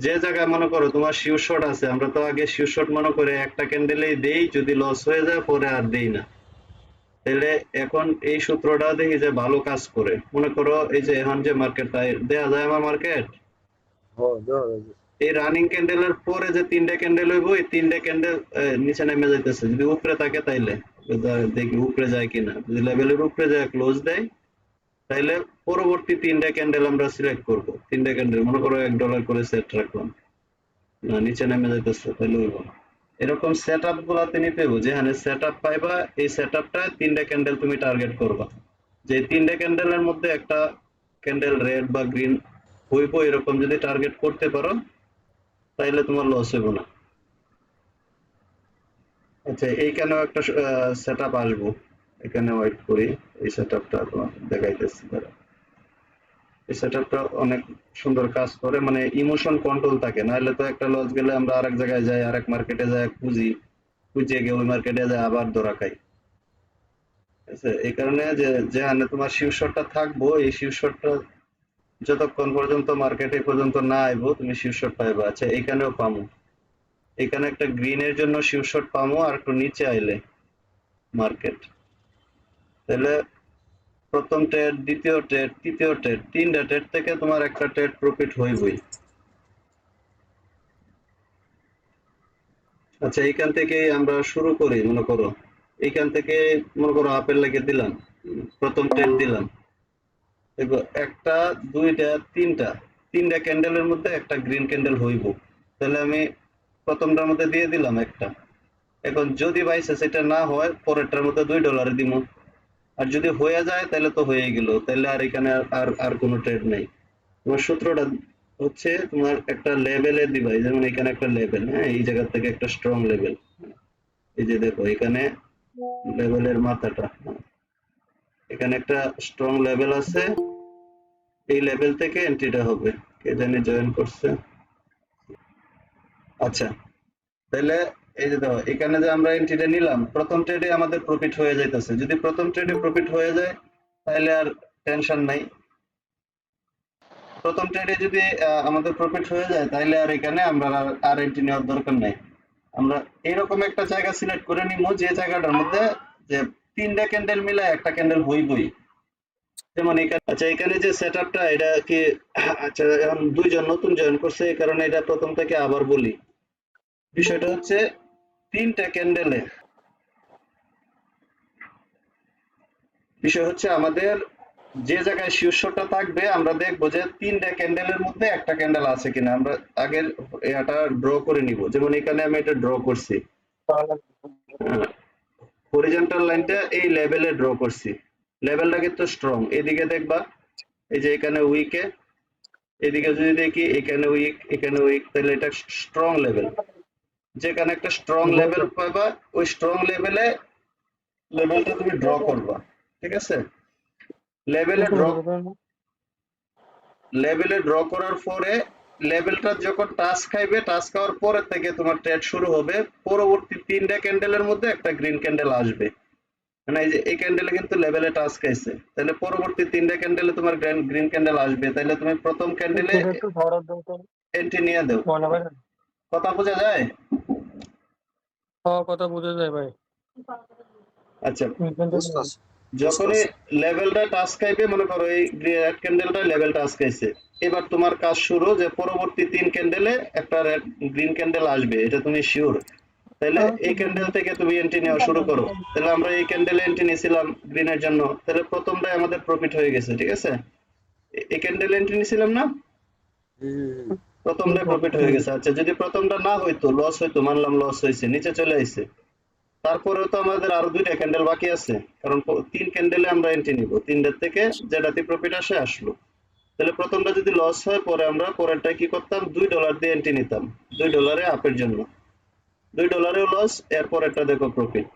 যে জায়গায় মনে করো তোমার শিওর শট আছে, আমরা তো আগে শিওর শট মনে করে একটা ক্যান্ডেলেই দেই, যদি লস হয়ে যায় পরে আর দেই না। তাহলে এখন এই সূত্রটা দেখি যে ভালো কাজ করে। মনে করো এই যে এখন যে মার্কেটটা দেয়া যায়, আমার মার্কেট হ্যাঁ দেওয়া যাবে। এই রানিং ক্যান্ডেলের পরে যে তিনটা ক্যান্ডেল হইব, এই তিনটা ক্যান্ডেল নিচে নেমে যাইতেছে, যদি উপরে থাকে তাইলে দেখি উপরে যায় কিনা। যদি লেভেলের উপরে যায় ক্লোজ দেয়, তাইলে পরবর্তী তিনটা ক্যান্ডেল আমরা সিলেক্ট করব। তিনটা ক্যান্ডেল মনে করো $1 করে সেট রাখলাম, না নিচে নেমে যাইতেছে তাহলে হইব না। এরকম সেট আপ গুলাতে নিতে হইব, যেখানে সেট আপ পাইবা এই সেট আপটা তিনটা ক্যান্ডেল তুমি টার্গেট করবা, যে তিনটা ক্যান্ডেলের মধ্যে একটা ক্যান্ডেল রেড বা গ্রিন হইব, এরকম যদি টার্গেট করতে পারো তাইলে তোমার লস হইব না। আচ্ছা, এইখানেও একটা সেট আপ আসবো, এখানে ওয়েট করি। এই সেট আপটা তোমার দেখাইতেছি দাঁড়া। এই সেট আপটা অনেক সুন্দর কাজ করে, মানে ইমোশন কন্ট্রোল থাকে, নাহলে তো একটা লস গেলে আমরা আরেক জায়গায় যাই, আরেক মার্কেটে যাই খুঁজি, খুঁজে গিয়ে ওই মার্কেটে যাই আবার ধরা খাই। ঠিক আছে? এই কারণে যে যেখানে তোমার শীর্ষটা থাকবো, এই শীর্ষটা যতক্ষণ পর্যন্ত মার্কেটে পর্যন্ত না আইবো তুমি শীর্ষট পাইবা। আচ্ছা, এখানেও পামো, এখানে একটা গ্রিনের জন্য শীর্ষট পামো, আর একটু নিচে আইলে মার্কেট, তাহলে প্রথম ট্রেড, দ্বিতীয় ট্রেড, তৃতীয় ট্রেড, তিনটা ট্রেড থেকে তোমার একটা ট্রেড প্রফিট হইবই। আচ্ছা, এইখান থেকে আমরা শুরু করি। মনে করো এইখান থেকে মনে করো আপেল লেগে দিলাম, প্রথম ট্রেড দিলাম, দেখো একটা, দুইটা, তিনটা, তিনটা ক্যান্ডেলের মধ্যে একটা গ্রিন ক্যান্ডেল হইব, তাহলে আমি প্রথমটার মধ্যে দিয়ে দিলাম একটা। এখন যদি বাইসে সেটা না হয়, পরেরটার মধ্যে $2 দিব। আর যদি হয়ে যায় তাহলে তো হয়ে গেল, তাহলে আর এখানে আর আর কোনো ট্রেড নেই। তোমার সূত্রটা হচ্ছে তোমার একটা লেভেলে দিবা, যেমন এখানে একটা লেভেল, হ্যাঁ, এই জায়গা থেকে একটা স্ট্রং লেভেল, এই যে দেখো এখানে লেভেলের মাথাটা, হ্যাঁ, এখানে একটা স্ট্রং লেভেল আছে, এই লেভেল থেকে এন্ট্রিটা হবে। কে জানি জয়েন করছে। আচ্ছা, তাহলে এই যে দেখো এখানে যে আমরা এন্ট্রিটা নিলাম, প্রথম ট্রেডে আমাদের প্রফিট হয়ে যাইতেছে। যদি প্রথম ট্রেডে প্রফিট হয়ে যায় তাহলে আর টেনশন নাই। প্রথম ট্রেডে যদি আমাদের প্রফিট হয়ে যায় তাহলে আর এখানে আমরা আর এন্ট্রি নেওয়ার দরকার নাই। আমরা এরকম একটা জায়গা সিলেক্ট করে নিব, যে জায়গাটার মধ্যে যে তিনটা ক্যান্ডেল মিলে একটা ক্যান্ডেল হইবই। যেমন এখানে, আচ্ছা এখানে যে সেট আপটা এটা কি, আচ্ছা এখন দুইজন নতুন জয়েন করছে, এই কারণে এটা প্রথম থেকে আবার বলি। বিষয়টা হচ্ছে তিনটা ক্যান্ডেলে, বিষয় হচ্ছে আমাদের যে জায়গায় শীর্ষটা থাকবে আমরা দেখবো যে তিনটা ক্যান্ডেলের মধ্যে একটা ক্যান্ডেল আছে কিনা। আমরা আগের এটা ড্র করে নিব, যেমন এখানে আমি এটা ড্র করছি, তাহলে হরিজন্টাল লাইনটা এই লেভেলে ড্র করছি, লেভেলটা কিন্তু স্ট্রং। এদিকে দেখবা এই যে এখানে উইকে, এদিকে যদি দেখি এখানে উইক, এখানে উইক, তাহলে এটা স্ট্রং লেভেল। যেখানে একটা স্ট্রং লেভেল পাবা, ওই স্ট্রং লেভেলে লেভেলটা তুমি ড্র করবা। ঠিক আছে? লেভেলে ড্র, লেভেলে ড্র করার পরে লেভেলটা যখন টাচ খাইবে, টাচ খাওয়ার পরে থেকে তোমার ট্রেড শুরু হবে। পরবর্তী তিনটা ক্যান্ডেলের মধ্যে একটা গ্রিন ক্যান্ডেল আসবে, মানে এই যে এই ক্যান্ডেলে কিন্তু লেভেলে টাচ খাইছে, তাহলে পরবর্তী তিনটা ক্যান্ডেলে তোমার গ্রিন ক্যান্ডেল আসবে, তাহলে তুমি প্রথম ক্যান্ডেলে একটু ধরার দরকার এন্ট্রি নিয়ে দাও। মনে হয় না। কথা বোঝা যায়? হ্যাঁ কথা বোঝা যায় ভাই। আচ্ছা, এখান থেকে বুঝতেছি যখনই বুঝতেছি। লেভেলটা টাচ খাইবে, মনে করো এই রেড ক্যান্ডেলটা লেভেল টাচ খাইছে, এবার তোমার কাজ শুরু, যে পরবর্তী তিন ক্যান্ডেলে একটা রেড গ্রিন ক্যান্ডেল আসবে, এটা তুমি শিওর। তাহলে এই ক্যান্ডেল থেকে তুমি এন্ট্রি নেওয়া শুরু করো। তাহলে আমরা এই ক্যান্ডেলে এন্ট্রি নিয়েছিলাম গ্রিনের জন্য, তাহলে প্রথমটাই আমাদের প্রফিট হয়ে গেছে। ঠিক আছে? এই ক্যান্ডেলে এন্ট্রি নিয়েছিলাম না, হুম। প্রথমটাই প্রফিট হয়ে গেছে। আচ্ছা, যদি প্রথমটা না হইতো, লস হইতো, মানলাম লস হয়েছে, নিচে চলে আইছে, তারপরেও তো আমাদের আরো দুইটা ক্যান্ডেল বাকি আছে, কারণ তিন ক্যান্ডেলে আমরা এন্ট্রি নিব, তিনটার থেকে যেটাতে প্রফিট আসে আসলো। তাহলে প্রথমটা যদি লস হয়, পরে আমরা পরেরটা কি করতাম, $2 দিয়ে এন্ট্রি নিতাম, $2 আপের জন্য। $2 লস, এর পরেরটা দেখো প্রফিট।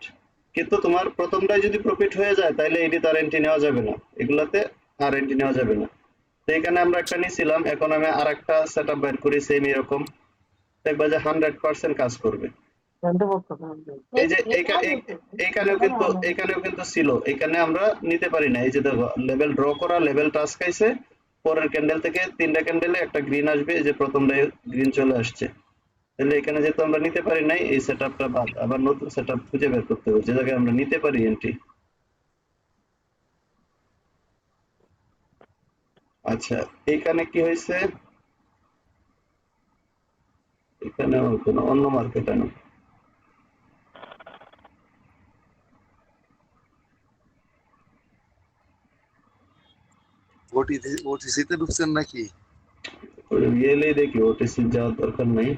কিন্তু তোমার প্রথমটাই যদি প্রফিট হয়ে যায় তাহলে এটি তার এন্ট্রি নেওয়া যাবে না, এগুলাতে আর এন্ট্রি নেওয়া যাবে না। তো এখানে আমরা একটা নিয়েছিলাম, এখন আমি আর একটা সেট আপ বের করি সেম এরকম, দেখবা যে 100% কাজ করবে। জানতে পারতো না। এই যে এখানেও কিন্তু ছিল, এখানে আমরা নিতে পারি না। এই যে দেখো লেভেল ড্র করা, লেভেল টাচ খাইছে, পরের ক্যান্ডেল থেকে তিনটা ক্যান্ডেলে একটা গ্রিন আসবে, এই যে প্রথমটায় গ্রিন চলে আসছে। তাহলে এখানে যেহেতু আমরা নিতে পারি নাই, এই সেটআপটা বাদ, আবার নতুন সেটআপ খুঁজে বের করতে হবে যে জায়গায় আমরা নিতে পারি এন্ট্রি। আচ্ছা, এইখানে কি হয়েছে, এখানে কোনো অন্য মার্কেট আনো। ওটিসিতে ঢুকছেন নাকি? গেলেই দেখি, ওটিসি যাওয়ার দরকার নাই।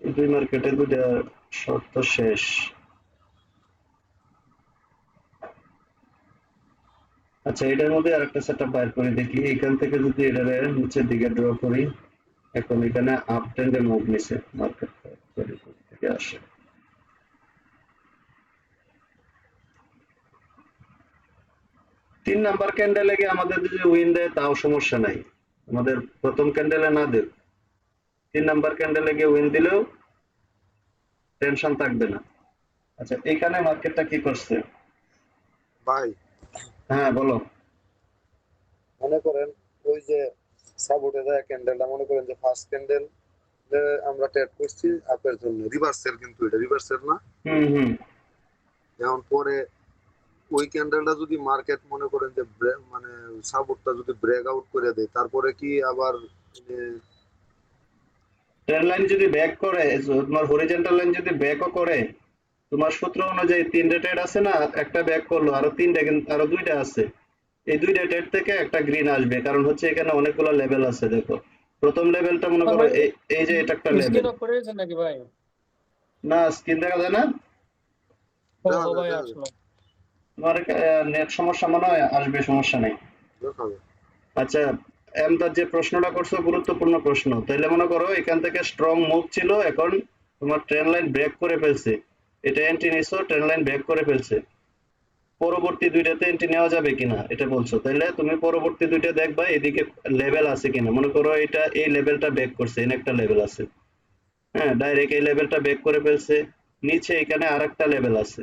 এই দুই মার্কেটে দুইটা শর্ত শেষ। আচ্ছা, এটার মধ্যে আরেকটা সেটআপ বাইর করে দেখি। এখান থেকে যদি এটারে নিচের দিকে ড্র করি, এখন এখানে আপ ট্রেন্ডে মুভ নিছে মার্কেট থেকে আসে। 3 নাম্বার ক্যান্ডেলে গিয়ে আমাদের যদি উইন দেয় তাও সমস্যা নাই, আমাদের প্রথম ক্যান্ডেলে না দেয়, 3 নাম্বার ক্যান্ডেলে গিয়ে উইন দিলেও টেনশন থাকবে না। আচ্ছা, এখানে মার্কেটটা কি করছে? ভাই হ্যাঁ বলো। মনে করেন ওই যে সাপোর্টে দেয় ক্যান্ডেলটা, মনে করেন যে ফার্স্ট ক্যান্ডেল আমরা ট্রেড করছি আপের জন্য, রিভার্সাল, কিন্তু এটা রিভার্সাল না। হুম হুম। এখন পরে ওই ক্যান্ডেলটা যদি মার্কেট মনে করেন যে মানে সাপোর্টটা যদি ব্রেক আউট করে দেয়, তারপরে কি আবার ট্রেন্ড লাইন যদি ব্যাক করে, তোমার হরিজন্টাল লাইন যদি ব্যাকও করে, তোমার সূত্র অনুযায়ী 3টে ট্রেড আছে না, একটা ব্যাক করলো, আরো 3টে, কিন্তু আরো 2টা আছে। এই 2টা ট্রেড থেকে একটা গ্রিন আসবে, কারণ হচ্ছে এখানে অনেকগুলো লেভেল আছে। দেখো, প্রথম লেভেলটা মনে করো ভাই এই যে এটা একটা লেভেল। স্ক্রিন অফ করে দিয়েছেন নাকি ভাই? না, স্ক্রিন দেখা যায় না। ও দেখা ভাই যাবে আসলো। তোমার নেট সমস্যা মনে হয়, আসবে, সমস্যা নেই। দেখা যাবে। আচ্ছা, এমদাদ যে প্রশ্নটা করছো গুরুত্বপূর্ণ প্রশ্ন। তাহলে মনে করো এখান থেকে স্ট্রং মুভ ছিল, এখন তোমার ট্রেন লাইন ব্রেক করে ফেলছে, এটা এন্ট্রি নিছো, ট্রেন লাইন ব্রেক করে ফেলছে, পরবর্তী দুইটাতে এন্ট্রি নেওয়া যাবে কিনা এটা বলছো। তাহলে তুমি পরবর্তী দুইটা দেখবা এদিকে লেভেল আছে কিনা। মনে করো এটা এই লেভেলটা ব্রেক করছে, এখানে একটা লেভেল আছে, হ্যাঁ ডাইরেক্ট এই লেভেলটা ব্রেক করে ফেলছে, নিচে এখানে আরেকটা লেভেল আছে।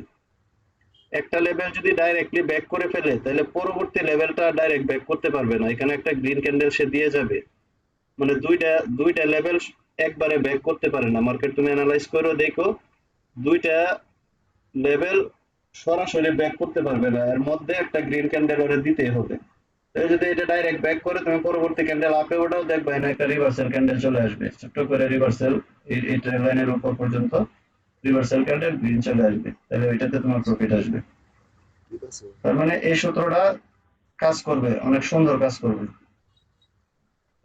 একটা লেভেল যদি ডাইরেক্টলি ব্যাক করে ফেলে, তাহলে পরবর্তী লেভেলটা ডাইরেক্ট ব্যাক করতে পারবে না, এখানে একটা গ্রিন ক্যান্ডেল সে দিয়ে যাবে। মানে দুইটা দুইটা লেভেল একবারে ব্যাক করতে পারে না মার্কেট। তুমি অ্যানালাইজ করে দেখো, দুইটা লেভেল সরাসরি ব্যাক করতে পারবে না, এর মধ্যে একটা গ্রিন ক্যান্ডেল ওরে দিতেই হবে। তাই যদি এটা ডাইরেক্ট ব্যাক করে, তুমি পরবর্তী ক্যান্ডেল আপে ওটাও দেখবে না, একটা রিভার্সাল ক্যান্ডেল চলে আসবে, ছোট্ট করে রিভার্সাল, এই ট্রেন লাইনের উপর পর্যন্ত রিভার্সাল ক্যান্ডেল গ্রিন চলে আসবে, তাহলে ওইটাতে তোমার প্রফিট আসবে। ঠিক আছে। তার মানে এই সূত্রটা কাজ করবে, অনেক সুন্দর কাজ করবে।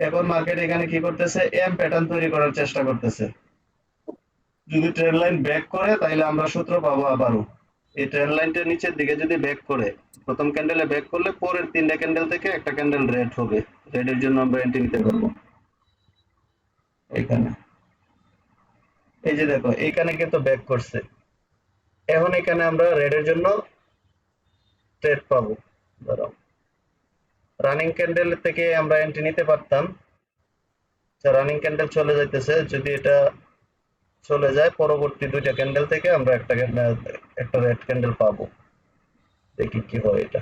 এখন মার্কেট এখানে কি করতেছে, এম প্যাটার্ন তৈরি করার চেষ্টা করতেছে। যদি ট্রেন লাইন ব্যাক করে, তাহলে আমরা সূত্র পাবো আবারও। এই ট্রেন লাইনটা নিচের দিকে যদি ব্যাক করে, প্রথম ক্যান্ডেলে ব্যাক করলে পরের 3টা ক্যান্ডেল থেকে একটা ক্যান্ডেল রেড হবে, রেডের জন্য আমরা এন্ট্রি নিতে পারবো। এখানে এই যে দেখো, এইখানে কিন্তু ব্যাক করছে, এখন এখানে আমরা রেডের জন্য ট্রেড পাবো। দাঁড়াও, রানিং ক্যান্ডেল থেকে আমরা এন্ট্রি নিতে পারতাম। রানিং ক্যান্ডেল চলে যাইতেছে, যদি এটা চলে যায়, পরবর্তী দুইটা ক্যান্ডেল থেকে আমরা একটা রেড ক্যান্ডেল পাবো। দেখি কি হয় এটা।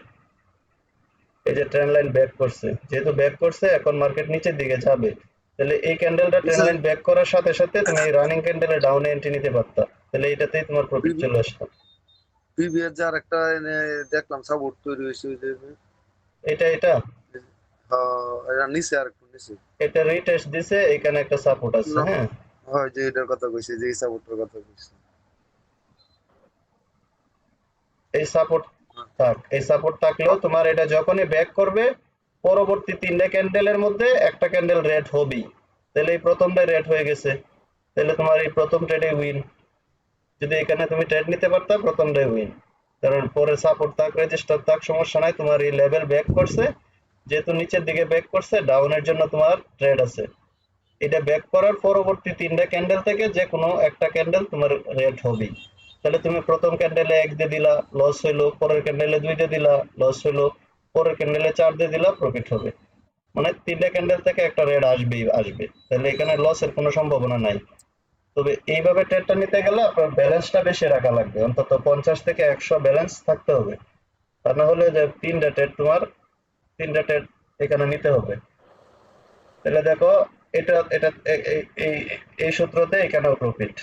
এই যে ট্রেন লাইন ব্যাক করছে, যেহেতু ব্যাক করছে এখন মার্কেট নিচের দিকে যাবে, তাহলে এই ক্যান্ডেলটা ট্রেন লাইন ব্যাক করার সাথে সাথে তুমি এই রানিং ক্যান্ডেলে ডাউনে এন্ট্রি নিতে পারতা, তাহলে এটাতেই তোমার প্রফিট চলে আসতো। প্রিভিয়াস যার একটা দেখলাম সাপোর্ট তৈরি হয়েছে ওই যে এটা এটা নিচে আর একটু নিচে এটা রিটেস্ট দিছে, এখানে একটা সাপোর্ট আছে, না, হ্যাঁ। হয় যে এটার কথা কইছে, যে সাপোর্টের কথা কইছে। এই সাপোর্ট থাক, এই সাপোর্ট থাকলেও তোমার এটা যখনই ব্যাক করবে, পরবর্তী 3টা ক্যান্ডেলের মধ্যে একটা ক্যান্ডেল রেড হবেই, তাহলে এই প্রথমটা রেড হয়ে গেছে, তাহলে তোমার এই প্রথম ট্রেডে উইন। যদি এখানে তুমি ট্রেড নিতে পারতা, প্রথমটাই উইন, কারণ পরে সাপোর্ট থাক রেজিস্টার থাক সমস্যা নাই, তোমার এই লেভেল ব্যাক করছে, যেহেতু নিচের দিকে ব্যাক করছে, ডাউনের জন্য তোমার ট্রেড আছে। এটা ব্যাক করার পরবর্তী 3টা ক্যান্ডেল থেকে যে কোনো একটা ক্যান্ডেল তোমার রেড হবেই। তাহলে তুমি প্রথম ক্যান্ডেলে 1 দিয়ে দিলা, লস হইলো, পরের ক্যান্ডেলে 2 দিয়ে দিলা, লস হইলো, পরের ক্যান্ডেলে 4 দিয়ে দিলা, প্রফিট হবে। মানে 3টা ক্যান্ডেল থেকে একটা রেড আসবেই আসবে, তাহলে এখানে লসের কোনো সম্ভাবনা নাই। তবে এইভাবে ট্রেডটা নিতে গেলে আপনার ব্যালেন্সটা বেশি রাখা লাগবে, অন্তত 50 থেকে 100 ব্যালেন্স থাকতে হবে। তা না হলে যে তিনটা ট্রেড এখানে নিতে হবে। তাহলে দেখো, এটা এটা এই সূত্রতে এখানেও প্রফিট,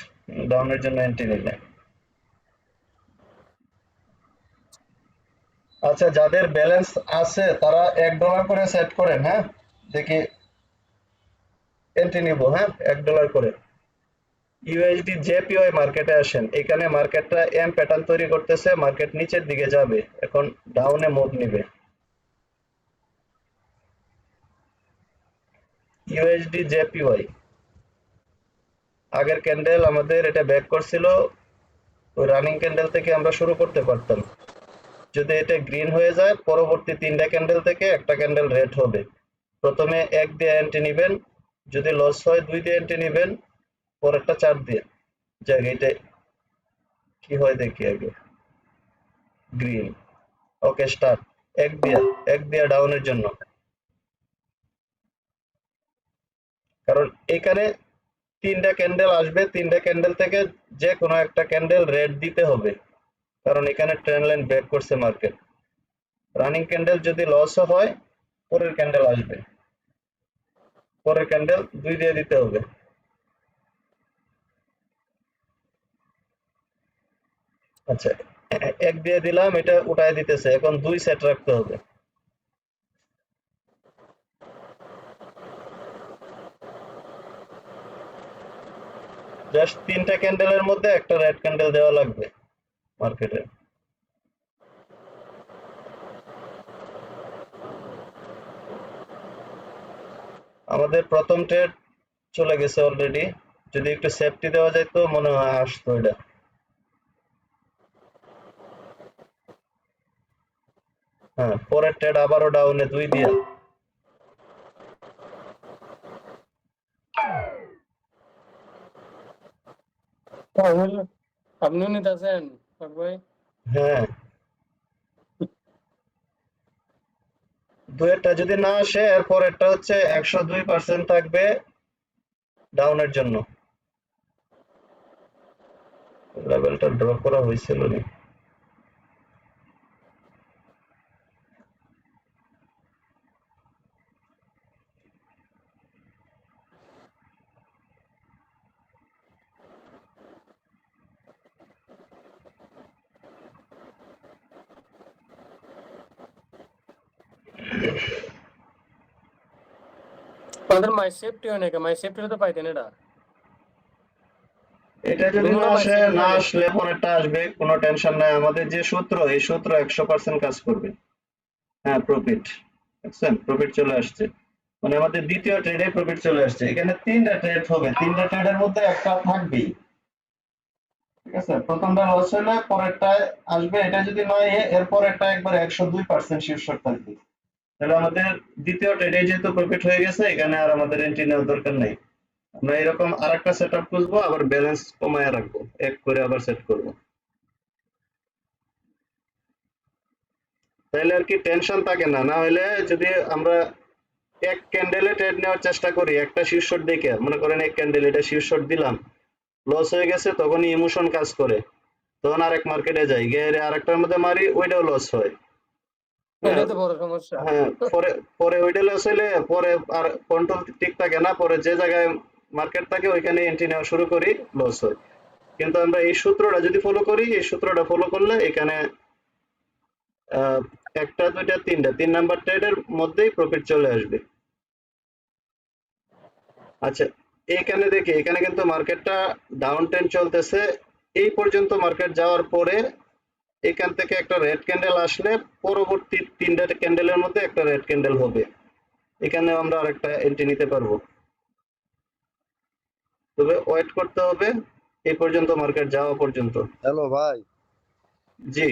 ডাউনের জন্য এন্ট্রি নিলে। আচ্ছা, যাদের ব্যালেন্স আছে তারা $1 করে সেট করেন, হ্যাঁ, দেখি এন্ট্রি নিব, হ্যাঁ, $1 করে। ইউএসডি জেপিওয়াই মার্কেটে আসেন, এখানে মার্কেটটা এম প্যাটার্ন তৈরি করতেছে, মার্কেট নিচের দিকে যাবে, এখন ডাউনে মুভ নিবে। ইউএসডি জেপিওয়াই আগের ক্যান্ডেল আমাদের এটা ব্যাক করছিল, ওই রানিং ক্যান্ডেল থেকে আমরা শুরু করতে পারতাম। যদি এটা গ্রিন হয়ে যায়, পরবর্তী 3টা ক্যান্ডেল থেকে একটা ক্যান্ডেল রেড হবে। প্রথমে 1 দিয়ে এন্ট্রি নিবেন, যদি লস হয় 2 দিয়ে এন্ট্রি নিবেন, পরেরটা 4 দিয়ে। যাক, এটা কি হয় দেখি আগে। গ্রিন, ওকে, স্টার্ট। 1 দিয়ে ডাউনের জন্য, কারণ এখানে 3টা ক্যান্ডেল আসবে, 3টা ক্যান্ডেল থেকে যে কোনো একটা ক্যান্ডেল রেড দিতে হবে, কারণ এখানে ট্রেন্ড লাইন ব্রেক করছে মার্কেট। রানিং ক্যান্ডেল যদি লসও হয়, পরের ক্যান্ডেল আসবে, পরের ক্যান্ডেল 2 দিয়ে দিতে হবে। আচ্ছা, 1 দিয়ে দিলাম, এটা উঠায় দিতেছে, এখন 2 সেট রাখতে হবে। জাস্ট 3টা ক্যান্ডেলের মধ্যে একটা রেড ক্যান্ডেল দেওয়া লাগবে মার্কেটে। আমাদের প্রথম ট্রেড চলে গেছে অলরেডি, যদি একটু সেফটি দেওয়া যায় তো মনে হয় আসতো এটা। হ্যাঁ, পরের ট্রেড আবারও ডাউনে 2 দিয়া। তাহলে আপনিও নিতেছেন ভাই? হ্যাঁ, দুয়েরটা যদি না আসে, এর পরেরটা হচ্ছে 102% থাকবে ডাউনের জন্য। লেভেলটা ড্র করা হয়েছিল না। আমাদের মাই সেফটি হয় নাকি? মাই সেফটি তো পাইতেন এটা। এটা যদি কোনো না মাই আসে, সেফটি না হয়? আসলে পরেরটা আসবে, কোনো টেনশন নাই। আমাদের যে সূত্র, এই সূত্র 100% কাজ করবে। হ্যাঁ, প্রফিট, দেখছেন, প্রফিট চলে আসছে, মানে আমাদের দ্বিতীয় ট্রেডে প্রফিট চলে আসছে। এখানে 3টা ট্রেড হবে, 3টা ট্রেডের মধ্যে একটা থাকবেই, ঠিক আছে। প্রথমটা লস হলে পরেরটায় আসবে, এটা যদি নয় এর পরেরটা একবার 102% শীর্ষক থাকবে। তাহলে আমাদের দ্বিতীয় ট্রেডে যেহেতু প্রফিট হয়ে গেছে, এখানে আর আমাদের এন্ট্রি নেওয়ার দরকার নেই। আমরা এরকম আরেকটা সেটআপ খুঁজবো, আবার ব্যালেন্স কমায় রাখবো, এক করে আবার সেট করব। তাহলে আর কি টেনশন থাকে না। না হলে যদি আমরা এক ক্যান্ডেলে ট্রেড নেওয়ার চেষ্টা করি, একটা শীর্ষক দেখে, মনে করেন এক ক্যান্ডেল এটা শীর্ষক দিলাম, লস হয়ে গেছে, তখনই ইমোশন কাজ করে, তখন আরেক মার্কেটে যাই, গিয়ে আরেকটার মধ্যে মারি, ওইটাও লস হয়। হ্যাঁ, এটাই তো বড় সমস্যা। হ্যাঁ, পরে পরে ওইটা লস হইলে পরে আর কন্ট্রোল ঠিক থাকে না, পরে যে জায়গায় মার্কেট থাকে ওইখানে এন্ট্রি নেওয়া শুরু করি, লস হয়। কিন্তু আমরা এই সূত্রটা যদি ফলো করি, এই সূত্রটা ফলো করলে এখানে আহ, একটা, দুইটা, তিনটা, 3 নাম্বার ট্রেডের মধ্যেই প্রফিট চলে আসবে। আচ্ছা, এখানে দেখি, এখানে কিন্তু মার্কেটটা ডাউন ট্রেন্ড চলতেছে, এই পর্যন্ত মার্কেট যাওয়ার পরে এখান থেকে একটা রেড ক্যান্ডেল আসলে পরবর্তী 3টা ক্যান্ডেলের মধ্যে একটা রেড ক্যান্ডেল হবে, এখানে আমরা আরেকটা এন্ট্রি নিতে পারবো। তবে ওয়েট করতে হবে এই পর্যন্ত, মার্কেট যাওয়া পর্যন্ত। হ্যালো ভাই, জি,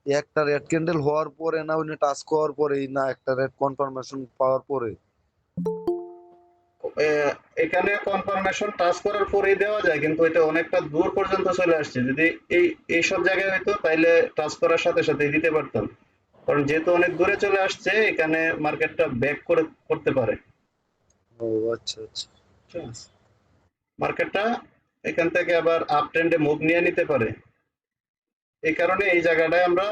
একটা রেড ক্যান্ডেল হওয়ার পরে না ওই টাস্ক হওয়ার পরেই না একটা রেড কনফার্মেশন পাওয়ার পরে? আহ, এখানে কনফার্মেশন টাচ করার পরেই দেওয়া যায়, কিন্তু এটা অনেকটা দূর পর্যন্ত চলে আসছে। যদি এই সব জায়গায় হয়তো, তাইলে টাচ করার সাথে সাথে দিতে পারতাম, কারণ যেহেতু অনেক দূরে চলে আসছে, এখানে মার্কেটটা ব্যাক করতে পারে। ও আচ্ছা আচ্ছা। মার্কেটটা এখান থেকে আবার আপ ট্রেন্ডে মুভ নিয়ে নিতে পারে। এই কারণে এই জায়গাটায় আমরা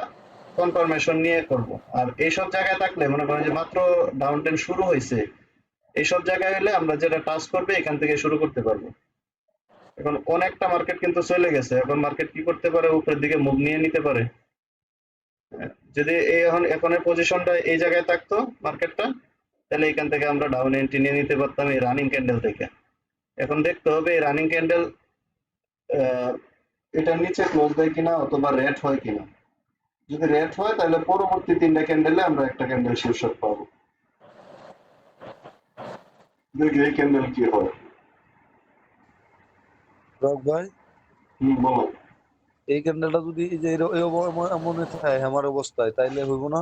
কনফার্মেশন নিয়ে করব। আর এইসব জায়গায় থাকলে মনে করেন যে মাত্র ডাউন ট্রেন্ড শুরু হয়েছে, এইসব জায়গায় হলে আমরা যেটা টাচ করবে এখান থেকে শুরু করতে পারবো। এখন অনেকটা মার্কেট কিন্তু চলে গেছে, এখন মার্কেট কি করতে পারে, উপরের দিকে মুভ নিয়ে নিতে পারে। যদি এই এখনের পজিশনটা এই জায়গায় থাকতো মার্কেটটা, তাহলে এখান থেকে আমরা ডাউন এন্ট্রি নিয়ে নিতে পারতাম এই রানিং ক্যান্ডেল থেকে। এখন দেখতে হবে এই রানিং ক্যান্ডেল এটার নিচে ক্লোজ দেয় কিনা অথবা রেড হয় কিনা। যদি রেড হয় তাহলে পরবর্তী 3টা ক্যান্ডেলে আমরা একটা ক্যান্ডেল শীর্ষক পাবো। দেখি এই ক্যান্ডেল কি হয়। রক ভাই, বলো। এই ক্যান্ডেলটা যদি এই যে মনে থাকে আমার অবস্থায়, তাইলে হইব না?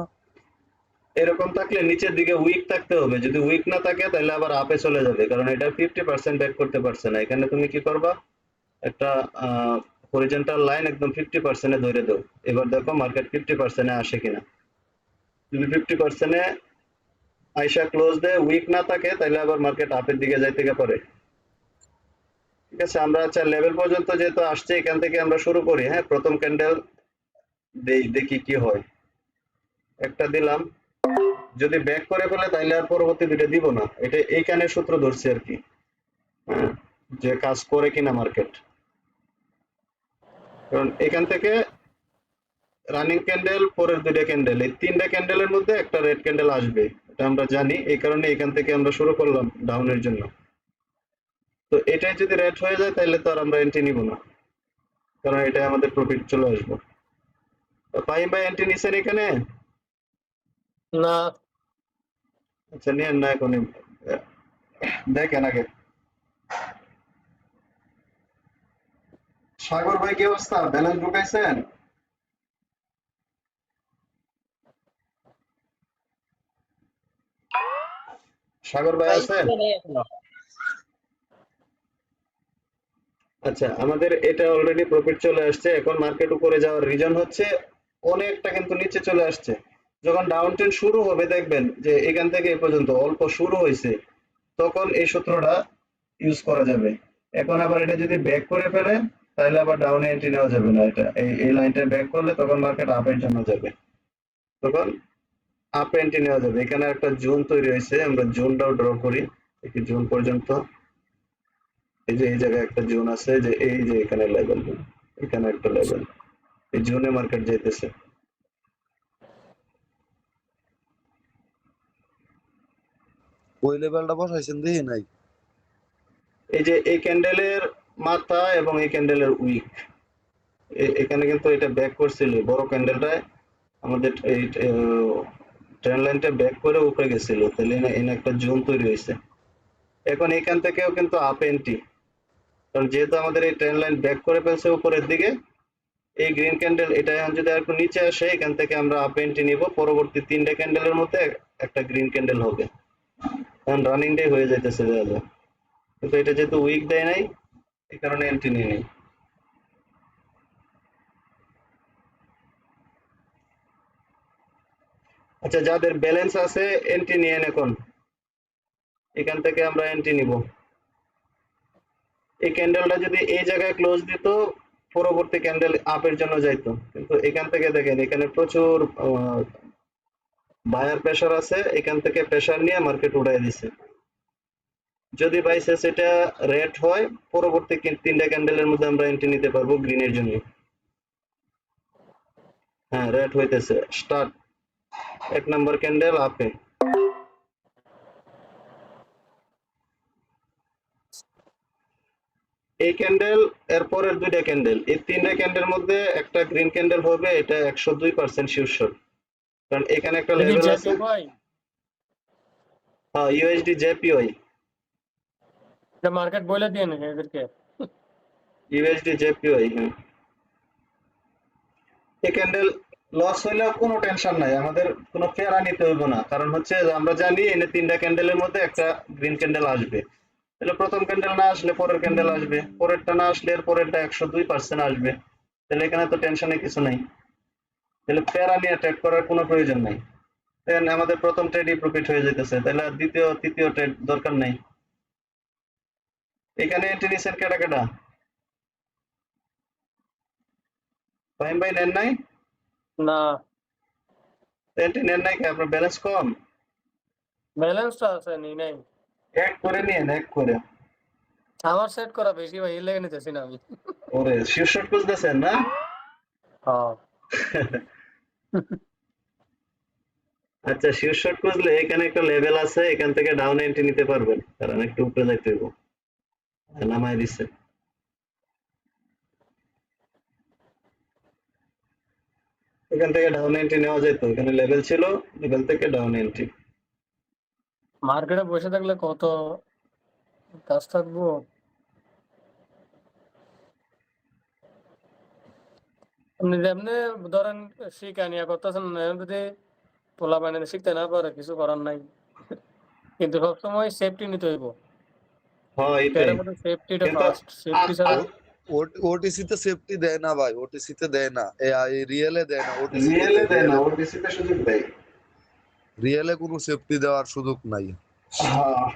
এরকম থাকলে নিচের দিকে উইক থাকতে হবে, যদি উইক না থাকে তাহলে আবার আপে চলে যাবে, কারণ এটা 50% ব্যাক করতে পারছে না। এখানে তুমি কি করবা, একটা হরিজন্টাল লাইন একদম 50% এ ধরে দাও। এবার দেখো মার্কেট 50% এ আসে কিনা। যদি 50% এ আইসা ক্লোজ দেয়, উইক না থাকে, তাহলে আবার মার্কেট আপের দিকে যাইতে পারে। ঠিক আছে, আমরা আচ্ছা লেভেল পর্যন্ত যেহেতু আসছে, এখান থেকে আমরা শুরু করি। হ্যাঁ, প্রথম ক্যান্ডেল দেখি কি হয়। একটা দিলাম, যদি ব্যাক করে ফেলে তাহলে আর পরবর্তী দুটো দিব না। এটা এইখানে সূত্র ধরছি আর কি, হ্যাঁ, যে কাজ করে কিনা মার্কেট। কারণ এখান থেকে রানিং ক্যান্ডেল, পরের 2টা ক্যান্ডেল, এই 3টা ক্যান্ডেলের মধ্যে একটা রেড ক্যান্ডেল আসবে, এটা আমরা জানি। এই কারণে এখান থেকে আমরা শুরু করলাম ডাউনের জন্য। তো এটাই যদি রেড হয়ে যায় তাহলে তো আর আমরা এন্ট্রি নিব না, কারণ এটা আমাদের প্রফিট চলে আসবে। ফাহিম ভাই এন্ট্রি নিছেন এখানে? না, আচ্ছা, নিয়েন না এখনই, দেখেন আগে। সাগর ভাই কি অবস্থা, ব্যালেন্স ঢুকাইছেন? সাগর ভাই আছেন? আচ্ছা, আমাদের এটা অলরেডি প্রফিট চলে আসছে। এখন মার্কেট উপরে যাওয়ার রিজন হচ্ছে অনেকটা কিন্তু নিচে চলে আসছে। যখন ডাউন ট্রেন্ড শুরু হবে দেখবেন যে এখান থেকে এই পর্যন্ত অল্প শুরু হয়েছে, তখন এই সূত্রটা ইউজ করা যাবে। এখন আবার এটা যদি ব্যাক করে ফেলে তাহলে আবার ডাউনে এন্ট্রি নেওয়া যাবে না। এটা এই লাইনটা ব্যাক করলে তখন মার্কেট আপের জন্য যাবে, তখন আপ এন্ট্রি নেওয়া যাবে। এখানে একটা জোন তৈরি হয়েছে, আমরা জোনটাও ড্র করি একটি জোন পর্যন্ত। এই যে এই জায়গায় একটা জোন আছে, যে এই যে এখানে লেভেল, এখানে একটা লেভেল, এই জোনে মার্কেট যাইতেছে। ওই লেভেলটা বসাইছেন দেখি নাই। এই যে এই ক্যান্ডেলের মাথা এবং এই ক্যান্ডেলের উইক, এখানে কিন্তু এটা ব্যাক করছিল বড় ক্যান্ডেলটায়, আমাদের এই ট্রেন লাইনটা ব্যাক করে উপরে গেছিল, তাহলে এখানে একটা জোন তৈরি হয়েছে। এখন এখান থেকেও কিন্তু আপ এন্ট্রি, কারণ যেহেতু আমাদের এই ট্রেন লাইন ব্যাক করে ফেলছে উপরের দিকে, এই গ্রিন ক্যান্ডেল এটা এখন যদি আর একটু নিচে আসে, এখান থেকে আমরা আপ এন্ট্রি নিব। পরবর্তী 3টা ক্যান্ডেলের মধ্যে একটা গ্রিন ক্যান্ডেল হবে, কারণ রানিং ডে হয়ে যাইতেছে যা যা। কিন্তু এটা যেহেতু উইক দেয় নাই, এই কারণে এন্ট্রি নিয়ে নেই। আচ্ছা, যাদের ব্যালেন্স আছে এন্ট্রি নিয়েন। এখন এখান থেকে আমরা এন্ট্রি নিব। এই ক্যান্ডেলটা যদি এই জায়গায় ক্লোজ দিত, পরবর্তী ক্যান্ডেল আপের জন্য যাইতো, কিন্তু এখান থেকে দেখেন এখানে প্রচুর বায়ার প্রেসার আছে, এখান থেকে প্রেসার নিয়ে মার্কেট উঠাই দিছে। যদি বাই চান্স এটা রেড হয়, পরবর্তী 3টা ক্যান্ডেলের মধ্যে আমরা এন্ট্রি নিতে পারবো গ্রিনের জন্য। হ্যাঁ, রেড হইতেছে, স্টার্ট 1 নাম্বার ক্যান্ডেল আপে। এই ক্যান্ডেল, এরপরের 2টা ক্যান্ডেল, এই 3টা ক্যান্ডেল মধ্যে একটা গ্রিন ক্যান্ডেল হবে, এটা 102% শিওর। কারণ এখানে একটা এটা কি লেভেল আছে। জেপি ভাই? হ্যাঁ, ইউএসডি জেপিওয়াই, এটা মার্কেট বলে দিয়ে নাকি এদেরকে? USD JPY. হ্যাঁ, এই ক্যান্ডেল লস হইলেও কোনো টেনশন নাই, আমাদের কোনো ফেরা নিতে হইব না। কারণ হচ্ছে যে আমরা জানি এনে 3টা ক্যান্ডেলের মধ্যে একটা গ্রিন ক্যান্ডেল আসবে। তাহলে প্রথম ক্যান্ডেল না আসলে পরের ক্যান্ডেল আসবে, পরেরটা না আসলে এর পরেরটা 102% আসবে। তাহলে এখানে তো টেনশনের কিছু নাই, তাহলে প্যারা নিয়ে ট্রেড করার কোনো প্রয়োজন নাই। দেন আমাদের প্রথম ট্রেডই প্রফিট হয়ে যেতেছে, তাহলে আর দ্বিতীয় তৃতীয় ট্রেড দরকার নাই। এখানে এন্ট্রি নিছেন কেটা কেটা? ফাহিম ভাই নেন নাই? না, এন্ট্রি নেন নাই কি আপনার ব্যালেন্স কম? ব্যালেন্সটা আছে নি নাই। এক করে নিয়েন, এক করে। আমার সেট করা বেশি ভাই, এর লেগে নিতেছি না আমি। ওরে শীর্ষক খুঁজতেছেন না? হ্যাঁ। আচ্ছা শীর্ষক খুঁজলে এখানে একটা লেভেল আছে, এখান থেকে ডাউন এন্ট্রি নিতে পারবেন, কারণ একটু উপরে যাইতে হইব। নামাই দিচ্ছে। এখান থেকে ডাউন এন্ট্রি নেওয়া যেত, এখানে লেভেল ছিল, লেভেল থেকে ডাউন এন্ট্রি। মার্কেটে বসে থাকলে কত কাজ থাকবো। আপনি যেমনি ধরেন শিখা নিয়ে করতেছেন, যদি পোলা বানিয়ে শিখতে না পারে কিছু করার নাই, কিন্তু সবসময় সেফটি নিতে হইব। হ্যাঁ এটাই। ট্রেডের মধ্যে সেফটিটা কিন্তু ফার্স্ট, সেফটি আ- ছাড়া। আ- ওটিসিতে সেফটি দেয় না ভাই, ওটিসিতে দেয় না, এই রিয়েলে দেয় না, ওটিসিতে রিয়েলে দেয়। দেয় না, ওটিসিতে সুযোগ দেয়। রিয়েলে কোনো সেফটি দেওয়ার সুযোগ নাই। হ্যাঁ,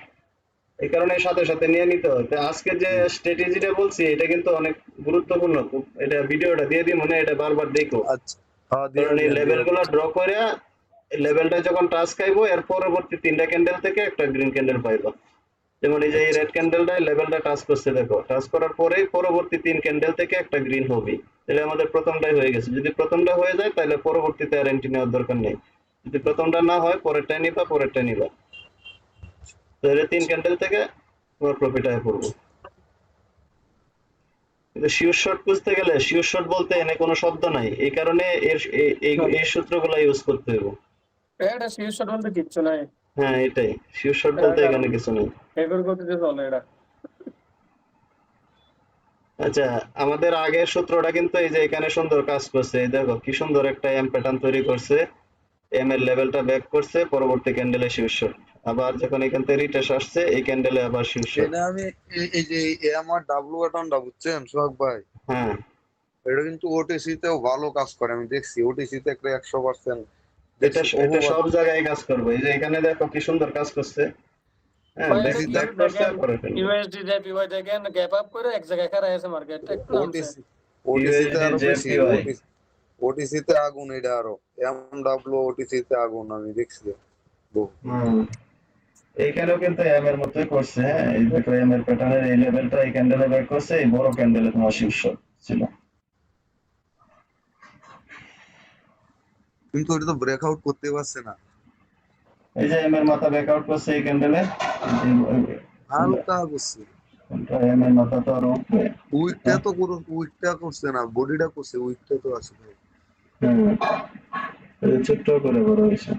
এই কারণে সাথে সাথে নিয়ে নিতে হয়। তো আজকে যে স্ট্র্যাটেজিটা বলছি এটা কিন্তু অনেক গুরুত্বপূর্ণ। এটা ভিডিওটা দিয়ে দিই, মনে হয় এটা বারবার দেখো। আচ্ছা, হ্যাঁ কারণ এই দিয়ে লেভেল দেন। গুলা ড্র করে লেভেলটা যখন টাচ খাইবো এর পরবর্তী 3টা ক্যান্ডেল থেকে একটা গ্রিন ক্যান্ডেল পাইবা। যেমন এই যে এই আচ্ছা রেড ক্যান্ডেলটা লেভেলটা টাচ করছে, দেখো টাচ করার পরেই পরবর্তী 3 ক্যান্ডেল থেকে একটা গ্রিন হবে। তাহলে আমাদের প্রথমটাই হয়ে গেছে। যদি প্রথমটা হয়ে যায় তাহলে পরবর্তীতে আর এন্ট্রি নেওয়ার দরকার নেই। যদি প্রথমটা না হয় পরেরটা নিবা, পরেরটা নিবা। তাহলে 3 ক্যান্ডেল থেকে তোমার প্রফিট আয় করবো। কিন্তু শিওর শট খুঁজতে গেলে শিওর শট বলতে এনে কোনো শব্দ নাই, এই কারণে এই সূত্রগুলো ইউজ করতে হবে। এটা শীর্ষ বলতে কিচ্ছু নাই। হ্যাঁ এটাই, শিওর শট এটা বলতে কারণ এখানে কিছু নেই। এগুর গতিতে চলে এটা। আচ্ছা, আমাদের আগের সূত্রটা কিন্তু এই যে এখানে সুন্দর কাজ করছে, এই দেখো কি সুন্দর একটা এম প্যাটার্ন তৈরি করছে। এম এর লেভেলটা ব্যাক করছে, পরবর্তী ক্যান্ডেলে শিওর শট। আবার যখন এখান থেকে রিটেস্ট আসছে এই ক্যান্ডেলে আবার শিওর শট। এটা আমি এই যে আমার ডাব্লু বাটনটা বুঝছেন সোহাগ ভাই, হ্যাঁ, এটা কিন্তু ওটিসি তেও ভালো কাজ করে, আমি দেখছি ওটিসি তে একটা 100% এটা দেখছি এটা বহুবার। সব জায়গায় কাজ করবে। এই যে এখানে দেখো কি সুন্দর কাজ করছে। হ্যাঁ, ভাই এটা ব্যাক ওটিসি কি তে ব্যাক করছে দেখেন, পরে ক্যান্ডেল। ইউএসডি জেপিওয়াই দেখেন গ্যাপ আপ করে এক জায়গায় খাড়া আছে, মার্কেট একটু নামছে। ওটিসি ওটিসি তে ইউএসডি আরো বেশি, জেপিওয়াই। ওটিসি তে আগুন, এটা আরো এম ডাব্লু ওটিসি তে আগুন, আমি দেখছি বহু। হুম, এইখানেও কিন্তু এম এর মতোই করছে। হ্যাঁ, এই দেখো এম এর প্যাটার্নের এই লেভেলটা এই ক্যান্ডেলে ব্যাক করছে, এই বড় ক্যান্ডেলে তোমার শীর্ষ ছিল। কিন্তু ওটা তো ব্রেকআউট করতে পারছে না, এই যে এম এর মাথা ব্যাক আউট করছে এই ক্যান্ডেলে। হালকা করছে। এম এর মাথা তো আরো উপরে। উইকটা তো পুরো উইকটা করছে না, বডিটা করছে, উইকটা তো আছে ভাই। হুম, এই ছোট্ট করে বড় হয়েছে।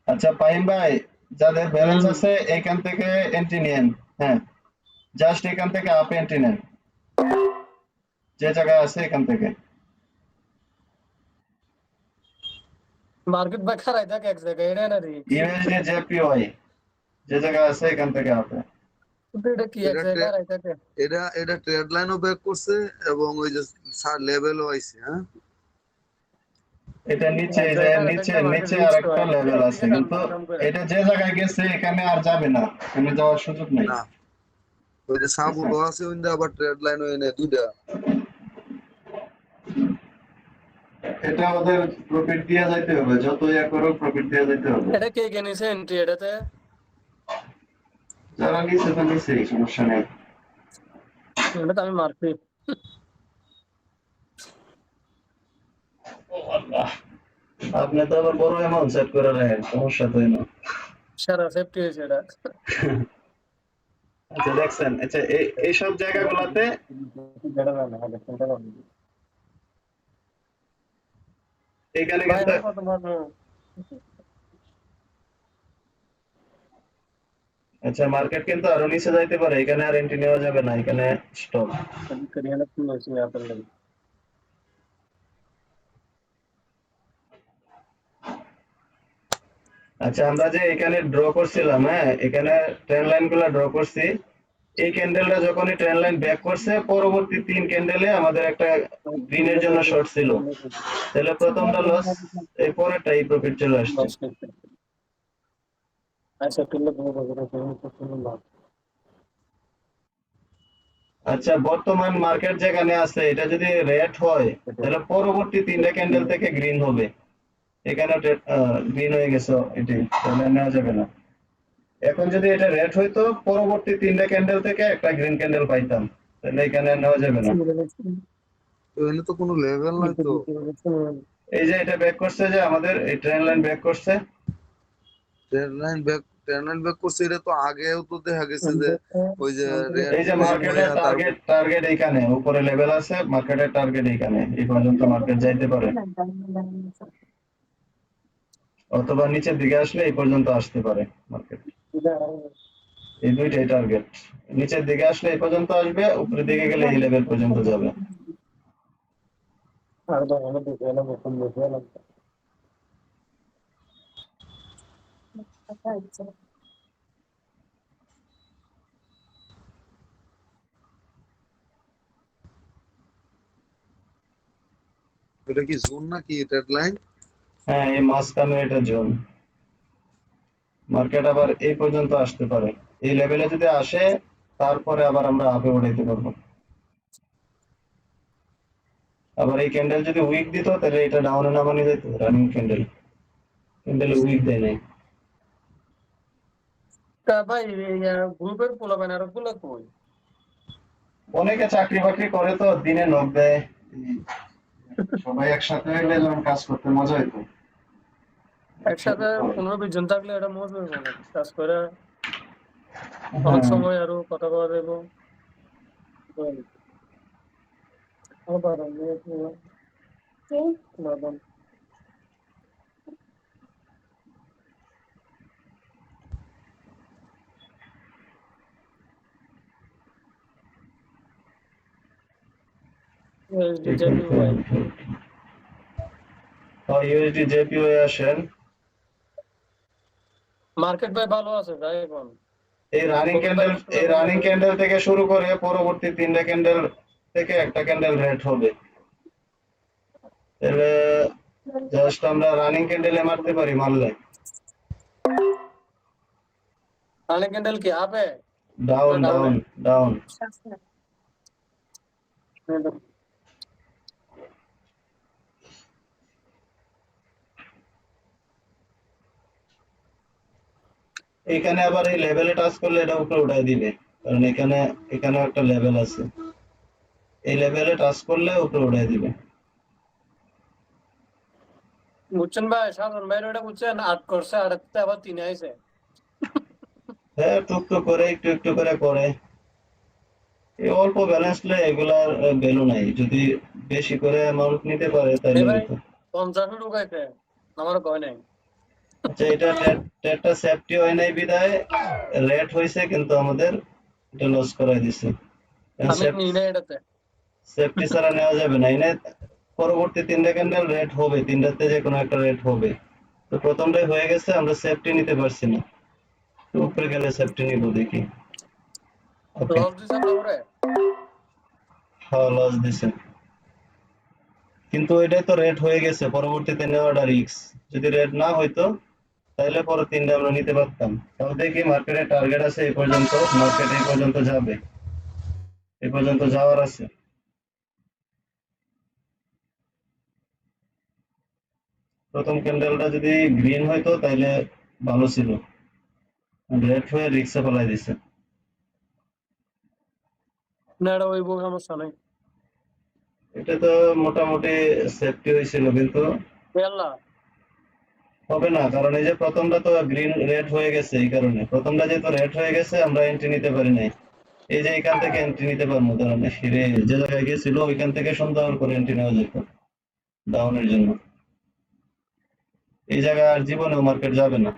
আচ্ছা পাহিম ভাই, যাদের ব্যালেন্স হুম। আছে এখান থেকে এন্ট্রি নেন। হ্যাঁ, জাস্ট এখান থেকে আপ এন্ট্রি নেন, যে জায়গায় আছে এখান থেকে। মার্কেট বা খাড়াই থাকে এক জায়গায়, এটা না রিস্ক। ইউএসডি জেপিওয়াই যে জায়গায় আছে এখান থেকে আপে। কিন্তু এটা কি এক এটা জায়গায় খাড়াই থাকে। এটা ট্রেড লাইনও ব্রেক করছে এবং ওই যে সার লেভেলও আইছে। হ্যাঁ, এটা নিচে, এক এই যে জায়গায় খাড়াই নিচে থাকলে মার্কেট নিচে আর রিস্ক একটা হয়, লেভেল এদিক আছে, দিকে টানবো কিন্তু আরাম করে। এটা যে জায়গায় গেছে এখানে আর যাবে না, এখানে যাওয়ার সুযোগ নাই। না ওই যে ঠিক আছে? সাবুটো আছে ওইটা, আবার ট্রেড লাইনও এনে দুইটা। এটা ওদের প্রফিট দিয়ে যাইতে হবে, যত ইয়া করো প্রফিট দিয়ে যাইতে হবে। এটা কে কে নিছে এন্ট্রি এটাতে? যারা নিচে তো নিচেই, সমস্যা নেই। এটা তো আমি মারছি। ও আল্লাহ, আপনি তো আবার বড় অ্যামাউন্ট সেট করে রাখেন, সমস্যা তো না। সারা সেফটি হয়েছে এটা। আচ্ছা দেখছেন, আচ্ছা এই সব জায়গাগুলোতে এখানে ভাই কিন্তু আর কত ভালো। আচ্ছা মার্কেট কিন্তু আরো নিচে যাইতে পারে, এখানে আর এন্ট্রি নেওয়া যাবে না, এখানে স্টপ। करियाना की मशीन यहाँ पर लगी। আচ্ছা আমরা যে এখানে ড্র করছিলাম, হ্যাঁ এখানে ট্রেন লাইন গুলা ড্র করছি। এই ক্যান্ডেলটা যখনই ট্রেন লাইন ব্যাক করছে পরবর্তী 3 ক্যান্ডেলে আমাদের একটা গ্রিনের জন্য শর্ট ছিল, তাহলে প্রথমটা লস, এই পরেরটা এই প্রফিট চলে আসছে। ऐसा कर लो बहुत बड़ा है तो सुनो बात। আচ্ছা, বর্তমান মার্কেট যেখানে আছে এটা যদি রেড হয় তাহলে পরবর্তী 3টা ক্যান্ডেল থেকে গ্রিন হবে। এখানে গ্রিন হয়ে গেছে এটি, তাহলে নেওয়া যাবে না। এখন যদি এটা রেড হইতো পরবর্তী 3টা ক্যান্ডেল থেকে একটা গ্রিন ক্যান্ডেল পাইতাম, তাহলে এখানে নেওয়া যাবে না। তো এখানে তো কোনো লেভেল নাই তো। এই যে এটা ব্যাক করছে, যে আমাদের এই ট্রেন লাইন ব্যাক করছে। ট্রেন লাইন ব্যাক করছে, এটা তো আগেও তো দেখা গেছে যে ওই যে রেড এই যে গ্রিন মার্কেটের হইয়া তারপর টার্গেট এইখানে উপরে লেভেল আছে, মার্কেটের টার্গেট এইখানে, এই পর্যন্ত মার্কেট যাইতে পারে, অথবা নিচের দিকে আসলে এই পর্যন্ত আসতে পারে মার্কেট। এই দুইটাই টার্গেট। নিচের দিকে আসলে এই পর্যন্ত আসবে, উপরের দিকে গেলে এই লেভেল পর্যন্ত যাবে। এটা কি জোন নাকি ট্রেড লাইন? হ্যাঁ, এই মাঝখানে এটা জোন। মার্কেট আবার এই পর্যন্ত আসতে পারে, এই লেভেলে যদি আসে তারপরে আবার আমরা আপে উঠাইতে পারবো। আবার এই ক্যান্ডেল যদি উইক দিত তাহলে এটা ডাউনে নামানো যেত, রানিং ক্যান্ডেল, ক্যান্ডেল উইক দেয় নাই। তা ভাই গ্রুপের পোলাপান আর গুলো কই? অনেকে চাকরি বাকরি করে তো দিনে নক দেয়, সবাই একসাথে হইলে যখন কাজ করতে মজা হইতো। একসাথে 15-20 জন থাকলে এটা মজা হইব না, কাজ করে অনেক হ্যাঁ, সময় আরো কথা বলা যাইব। আবার বাদাম JPY ইউএসডি জেপিওয়ে আসেন। মার্কেট ভাই ভালো আছে ভাই এখন। এই রানিং ক্যান্ডেল থেকে শুরু করে পরবর্তী 3টা ক্যান্ডেল থেকে একটা ক্যান্ডেল রেড হবে, তাহলে জাস্ট আমরা রানিং ক্যান্ডেলে মারতে পারি, মারলে রানিং ক্যান্ডেল কি আপে ডাউন না ডাউন ডাউন। ডাউনে? এখানে আবার এই লেভেলে টাচ করলে এটা উপরে উঠাই দিবে, কারণ এখানে একটা লেভেল আছে, এই লেভেলে টাচ করলে উপরে উঠাই দিবে। বুঝছেন ভাই, সাধারণ ভাই এটা বুঝছেন, 8 করছে, 8 আবার 3 আইছে। হ্যাঁ, টুকটুক করে একটু একটু করে করে। এই অল্প ব্যালেন্স লে এগুলার ভ্যালু নাই, যদি বেশি করে অ্যামাউন্ট নিতে পারে তাহলে ভাই হইতো। 50 ঢুকাইছে, আমার কয় নাই। আচ্ছা, এটা ট্রেডটা সেফটি হয় নাই বিদায় রেট হয়েছে, কিন্তু আমাদের এটা লস করাই দিছে। আমি নিই না এটাতে। সেফটি ছাড়া নেওয়া যাবে না, এনে পরবর্তী 3টা ক্যান্ডেল রেট হবে, 3টাতে যে কোনো একটা রেট হবে। তো প্রথমটাই হয়ে গেছে, আমরা সেফটি নিতে পারছি না, তো উপরে গেলে সেফটি নিব দেখি। ওকে, লস দিছে না করে। হ্যাঁ লস দিছে, কিন্তু এটাই তো রেট হয়ে গেছে, পরবর্তীতে নেওয়াটা রিস্ক। যদি রেট না হইতো তাহলে পরে 3টা আমরা নিতে পারতাম। তাও দেখি মার্কেটের টার্গেট আছে এই পর্যন্ত, মার্কেট এই পর্যন্ত যাবে, এই পর্যন্ত যাওয়ার আছে। প্রথম ক্যান্ডেলটা যদি গ্রিন হইতো তাহলে ভালো ছিল, রেড হয়ে রিক্সে ফেলাই দিছে। না এটা ওই সমস্যা নাই। এটা তো মোটামুটি সেফটি হয়েছিল, কিন্তু আল্লাহ হবে না, কারণ এই যে প্রথমটা তো গ্রিন রেড হয়ে গেছে, এই কারণে প্রথমটা যেহেতু রেড হয়ে গেছে আমরা এন্ট্রি নিতে পারি নাই। এই যে এখান থেকে এন্ট্রি নিতে পারবো, কারণ ফিরে যে জায়গায় গেছিল ওইখান থেকে সুন্দর করে এন্ট্রি নেওয়া যেত ডাউনের জন্য। এই জায়গায় আর জীবনেও মার্কেট যাবে না।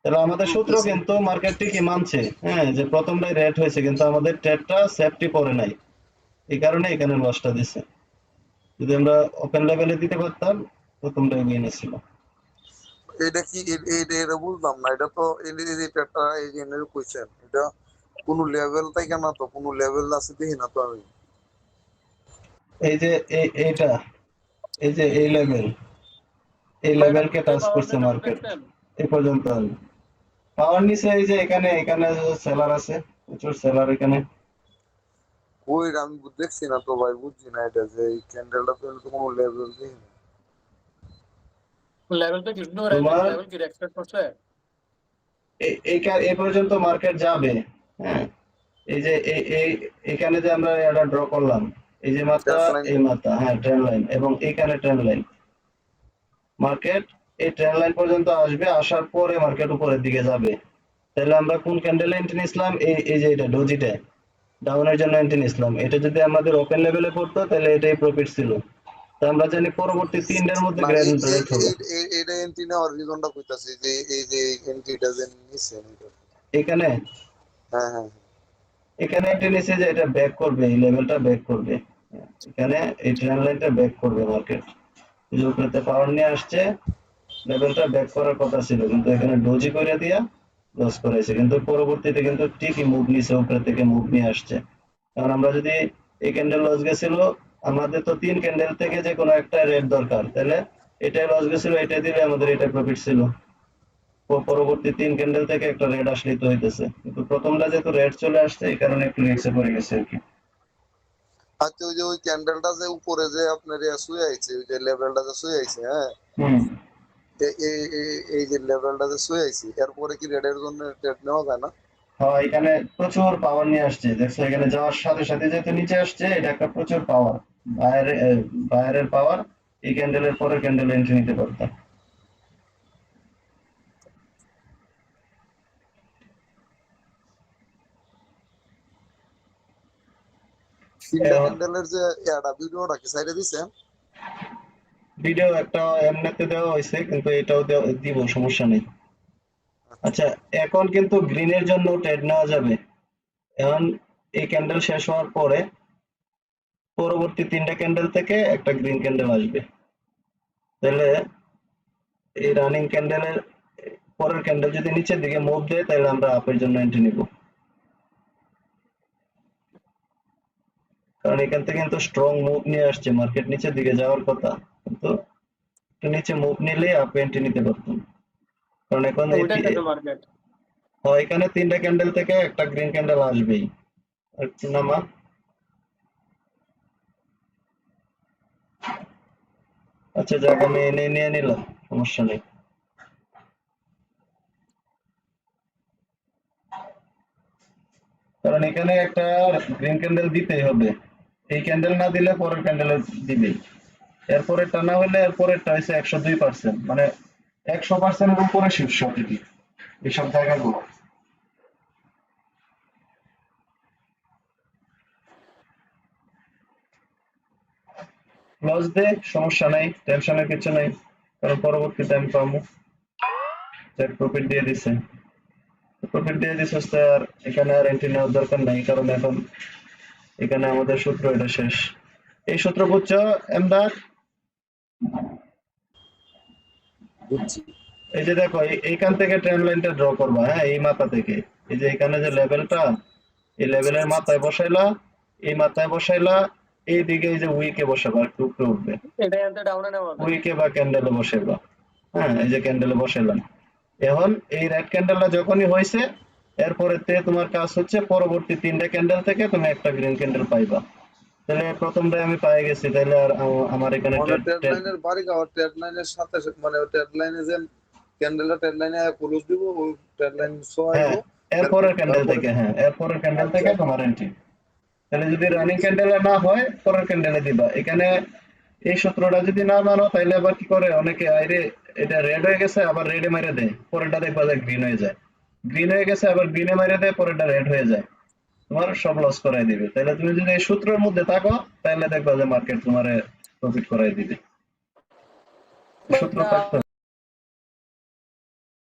তাহলে আমাদের সূত্র কিন্তু মার্কেট ঠিকই মানছে, হ্যাঁ, যে প্রথমটাই রেড হয়েছে, কিন্তু আমাদের ট্রেডটা সেফটি পড়ে নাই, এই কারণে এখানে লসটা দিছে। যদি আমরা ওপেন লেভেলে দিতে পারতাম প্রথমটাই উইন ছিল। এটা কি এটা বুঝলাম না, এটা তো এটা এই যে কোয়েশ্চেন, এটা কোনো লেভেল তাই কেন, তো কোনো লেভেল আছে দেখি না তো আমি। এই যে এইটা, এই যে এই লেভেলকে টাচ করছে মার্কেট দেখছেন? এই পর্যন্ত। পাওয়ার নিচে এই যে এখানে এখানে সেলার আছে, প্রচুর সেলার এখানে। ওই আমি দেখছি না তো ভাই, বুঝছি না এটা যে এই ক্যান্ডেলটা তো কোনো লেভেল নেই। লেভেল তো কিছু দূর তোমার লেভেল কি এক্সপেক্ট করছে? এই পর্যন্ত মার্কেট যাবে। হ্যাঁ, এই যে এখানে যে আমরা এটা ড্র করলাম, এই যে মাত্রা, ট্রেড লাইন। এই মাত্রা, হ্যাঁ ট্রেন্ড লাইন, এবং এইখানে ট্রেন্ড লাইন, মার্কেট এই ট্রেন্ড লাইন পর্যন্ত আসবে, আসার পরে মার্কেট উপরের দিকে যাবে। তাহলে আমরা কোন ক্যান্ডেলে এন্ট্রি নিছিলাম? এই যে এটা ডোজিটা ডাউনের জন্য এন্ট্রি নিছিলাম। এটা যদি আমাদের ওপেন লেভেলে পড়তো তাহলে এটাই প্রফিট ছিল। তো আমরা জানি পরবর্তী তিনটার মধ্যে না গ্র্যান্ড রেট হবে। এটা এন্ট্রি নেওয়ার রিজনটা কইতাছি যে এই যে এন্ট্রিটা যে নিছেন এটা। এখানে হ্যাঁ হ্যাঁ এখানে এন্ট্রি নিছে যে এটা ব্যাক করবে, এই লেভেলটা ব্যাক করবে। এখানে এই ট্রেন্ড লাইনটা ব্যাক করবে মার্কেট। এই যে উপরেতে পাওয়ার নিয়ে আসছে, লেভেলটা ব্যাক করার কথা ছিল, কিন্তু এখানে ডোজি করে দিয়া লস করাইছে। কিন্তু পরবর্তীতে কিন্তু ঠিকই মুভ নিছে, উপরে থেকে মুভ নিয়ে আসছে। কারণ আমরা যদি এই ক্যান্ডেল লস গেছিল, আমাদের তো তিন ক্যান্ডেল থেকে যে কোনো একটা রেট দরকার, তাহলে এটাই লস গেছিল, এটা দিলে আমাদের এটা প্রফিট ছিল। পরবর্তী তিন ক্যান্ডেল থেকে একটা রেড আসলেই তো হইতেছে, কিন্তু প্রথমটা যেহেতু রেড চলে আসছে এই কারণে একটু রিস্কে পড়ে গেছে আর কি। আচ্ছা, ওই যে ওই ক্যান্ডেলটা যে উপরে যে আপনার শুয়ে আইছে, ওই যে লেভেলটা যে শুয়ে আইছে, হ্যাঁ, হুম। এই যে লেভেলটা যে শুয়ে আইছে, এরপরে কি রেডের জন্য ট্রেড নেওয়া যায় না? হ্যাঁ, এখানে প্রচুর পাওয়ার নিয়ে আসছে, দেখছো এখানে যাওয়ার সাথে সাথে যেহেতু নিচে আসছে, এটা একটা প্রচুর পাওয়ার, বায়ারের পাওয়ার। এই ক্যান্ডেলের পরে ক্যান্ডেল এন্ট্রি নিতে পারতাম। তিনটা ক্যান্ডেলের যে এটা ভিডিওটা কি সাইডে দিছে? ভিডিও একটা এমনিতে দেওয়া হয়েছে, কিন্তু এটাও দিব, সমস্যা নেই। আচ্ছা, এখন কিন্তু গ্রিনের জন্য ট্রেড নেওয়া যাবে। এখন এই ক্যান্ডেল শেষ হওয়ার পরে পরবর্তী তিনটা ক্যান্ডেল থেকে একটা গ্রিন ক্যান্ডেল আসবে। তাহলে এই রানিং ক্যান্ডেলের পরের ক্যান্ডেল যদি নিচের দিকে মুভ দেয়, তাহলে আমরা আপের জন্য এন্ট্রি নিব। কারণ এখান থেকে কিন্তু স্ট্রং মুভ নিয়ে আসছে, মার্কেট নিচের দিকে যাওয়ার কথা, কিন্তু একটু নিচে মুভ নিলে আপে এন্ট্রি নিতে পারতাম। কারণ এখন ওইটা কেন মার্কেট? এখানে তিনটা ক্যান্ডেল থেকে একটা গ্রিন ক্যান্ডেল আসবেই। আর একটু নামা। আচ্ছা যাক, আমি এনে নিয়ে নিলাম, সমস্যা নেই। কারণ এখানে একটা গ্রিন ক্যান্ডেল দিতেই হবে, এই ক্যান্ডেল না দিলে পরের ক্যান্ডেল দিবেই। এরপরেরটা না হলে এরপরেরটা হচ্ছে 102%, মানে 100%-এর উপরে শীর্ষ টিভি এইসব জায়গাগুলো। লস দে, সমস্যা নাই, টেনশনের কিছু নাই, কারণ পরবর্তীতে আমি পাবো। প্রফিট দিয়ে দিছে, প্রফিট দিয়ে দিছে, আর এখানে আর এন্ট্রি নেওয়ার দরকার নাই, কারণ এখন এখানে আমাদের সূত্র এটা শেষ। এই সূত্র বুঝছো এমদাদ? বুঝছি। এই যে দেখো, এইখান থেকে ট্রেন্ড লাইনটা ড্র করবা, হ্যাঁ, এই মাথা থেকে, এই যে এখানে যে লেভেলটা, এই লেভেলের মাথায় বসাইলা, এই মাথায় বসাইলা, এইদিকে এই যে উইকে বসাবা, একটু উপরে উঠবে, এটা এনতে ডাউনে নেওয়া যায়। উইকে বা ক্যান্ডেলে বসাইবা। হ্যাঁ, এই যে ক্যান্ডেলে বসাইলাম। এখন এই রেড ক্যান্ডেলটা যখনই হয়েছে, এরপরে তোমার কাজ হচ্ছে পরবর্তী তিনটা ক্যান্ডেল থেকে তুমি একটা গ্রিন ক্যান্ডেল পাইবা। তাহলে প্রথমটাই আমি পাই গেছি, তাহলে আর আমার এখানে মানে ট্রেড লাইনের বাড়ি গাওয়া, ট্রেড লাইনের সাথে মানে ট্রেড লাইনে যে ক্যান্ডেলটা ট্রেড লাইনে ক্লোজ দিব, ওই ট্রেড লাইন শো আইব। হ্যাঁ, এরপরের ক্যান্ডেল থেকে, হ্যাঁ এরপরের ক্যান্ডেল থেকে তোমার এন্ট্রি। তাহলে যদি রানিং ক্যান্ডেলে না হয়, পরের ক্যান্ডেলে দিবা। এখানে এই সূত্রটা যদি না মানো, তাহলে আবার কি করে অনেকে, আইরে এটা রেড হয়ে গেছে, আবার রেডে মেরে দেয়, পরেরটা দেখবা যে গ্রিন হয়ে যায়, গ্রিন হয়ে গেছে আবার গ্রিনে মেরে দেয়, পরেরটা রেড হয়ে যায়, তোমার সব লস করাই দিবে। তাহলে তুমি যদি এই সূত্রের মধ্যে থাকো, তাহলে দেখবা যে মার্কেট তোমার প্রফিট করাই দিবে। সূত্র থাকতে